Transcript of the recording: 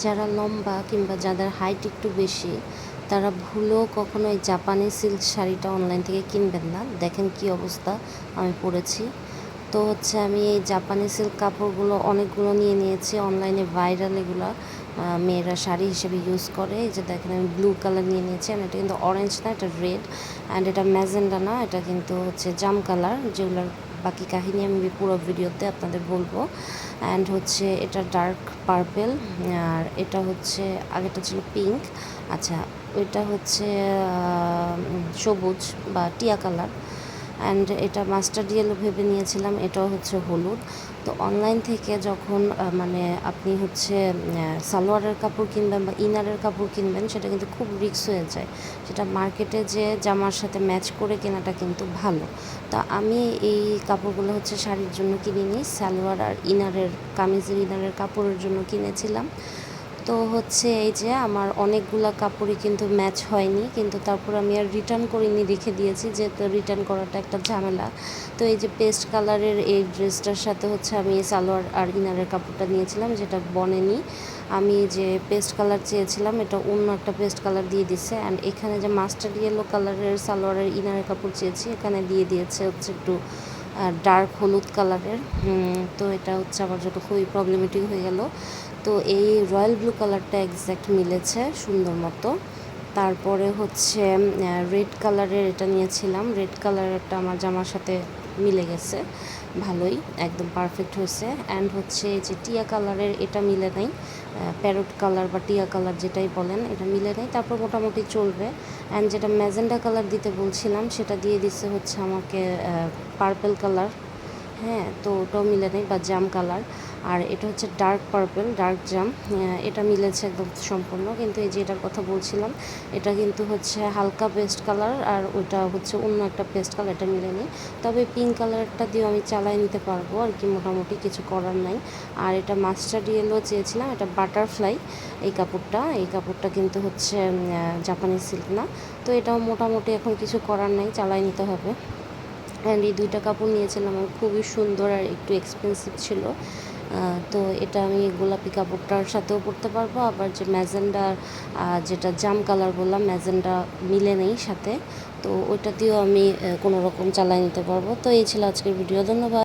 যারা লম্বা কিংবা যাদের হাইট একটু বেশি তারা ভুলেও কখনো এই জাপানি সিল্ক শাড়িটা অনলাইন থেকে কিনবেন না। দেখেন কি অবস্থা আমি পরেছি। তো হচ্ছে আমি এই জাপানি সিল্ক কাপড়গুলো অনেকগুলো নিয়ে নিয়েছি, অনলাইনে ভাইরাল এগুলো মেয়েরা শাড়ি হিসেবে ইউজ করে। এই যে দেখেন আমি ব্লু কালার নিয়ে নিয়েছি, আর এটা কিন্তু অরেঞ্জ না, এটা রেড, অ্যান্ড এটা ম্যাজেন্ডা না, এটা কিন্তু হচ্ছে জাম কালার, যেগুলোর বাকি কাহিনী আমি পুরো ভিডিওতে আপনাদের বলবো। অ্যান্ড হচ্ছে এটা ডার্ক পার্পেল, আর এটা হচ্ছে আগেটা ছিল পিঙ্ক, আচ্ছা ওইটা হচ্ছে সবুজ বা টিয়া কালার, অ্যান্ড এটা মাস্টার্ড ইয়েলো ভেবে নিয়েছিলাম, এটাও হচ্ছে হলুদ। তো অনলাইন থেকে যখন মানে আপনি হচ্ছে সালোয়ারের কাপড় কিনবেন বা ইনারের কাপড় কিনবেন, সেটা কিন্তু খুব রিস্ক হয়ে যায়। সেটা মার্কেটে যে জামার সাথে ম্যাচ করে কেনাটা কিন্তু ভালো। তো আমি এই কাপড়গুলো হচ্ছে শাড়ির জন্য কিনিনি, সালোয়ার আর ইনারের কামিজের ইনারের কাপড়ের জন্য কিনেছিলাম। তো হচ্ছে এই যে আমার অনেকগুলা কাপড়ই কিন্তু ম্যাচ হয়নি, কিন্তু তারপর আমি আর রিটার্ন করিনি, রেখে দিয়েছি, যেহেতু রিটার্ন করাটা একটা ঝামেলা। তো এই যে পেস্ট কালারের এই ড্রেসটার সাথে হচ্ছে আমি সালোয়ার আর ইনারের কাপড়টা নিয়েছিলাম, যেটা বনেনি। আমি যে পেস্ট কালার চেয়েছিলাম এটা অন্য একটা পেস্ট কালার দিয়ে দিছে, অ্যান্ড এখানে যে মাস্টার্ড ইয়েলো কালারের সালোয়ারের ইনারের কাপড় চেয়েছি, এখানে দিয়ে দিয়েছে হচ্ছে একটু ডার্ক হলুদ কালারের। তো এটা হচ্ছে আমার জন্য খুবই প্রবলেমেটিক হয়ে গেল। তো এই রয়্যাল ব্লু কালারটা একজ্যাক্ট মিলেছে সুন্দর মতো। তারপরে হচ্ছে রেড কালারের এটা নিয়েছিলাম, রেড কালারেরটা আমার জামার সাথে মিলে গেছে ভালোই, একদম পারফেক্ট হয়েছে। অ্যান্ড হচ্ছে যে টিয়া কালারের এটা মিলে নাই, প্যারট কালার বা টিয়া কালার যেটাই বলেন, এটা মিলে নাই, তারপর মোটামুটি চলবে। অ্যান্ড যেটা ম্যাজেন্ডা কালার দিতে বলছিলাম সেটা দিয়ে দিচ্ছে হচ্ছে আমাকে পার্পেল কালার, হ্যাঁ, তো ওটাও মিলে নেই, বা জাম কালার। আর এটা হচ্ছে ডার্ক পার্পল, ডার্ক জাম, এটা মিলেছে একদম সম্পূর্ণ। কিন্তু এই যে এটার কথা বলছিলাম, এটা কিন্তু হচ্ছে হালকা পেস্ট কালার, আর ওইটা হচ্ছে অন্য একটা পেস্ট কালার, এটা মিলে নেই। তবে পিঙ্ক কালারটা দিয়েও আমি চালাই নিতে পারবো আর কি, মোটামুটি কিছু করার নাই। আর এটা মাস্টার্ড ইয়েলো চেয়েছিলাম, এটা বাটারফ্লাই এই কাপড়টা কিন্তু হচ্ছে জাপানি সিল্ক না। তো এটাও মোটামুটি এখন কিছু করার নাই, চালাই নিতে হবে। অ্যান্ড এই দুইটা কাপড় নিয়েছিলাম, খুবই সুন্দর আর একটু এক্সপেন্সিভ ছিল। তো এটা আমি গোলাপি কাপড়টার সাথেও পরতে পারবো, আবার যে ম্যাজেন্ডা যেটা জাম কালার বললাম, ম্যাজেন্ডা মিলে নেই সাথে, তো ওইটা দিয়েও আমি কোনো রকম চালাই নিতে পারবো। তো এই ছিল আজকের ভিডিও, ধন্যবাদ।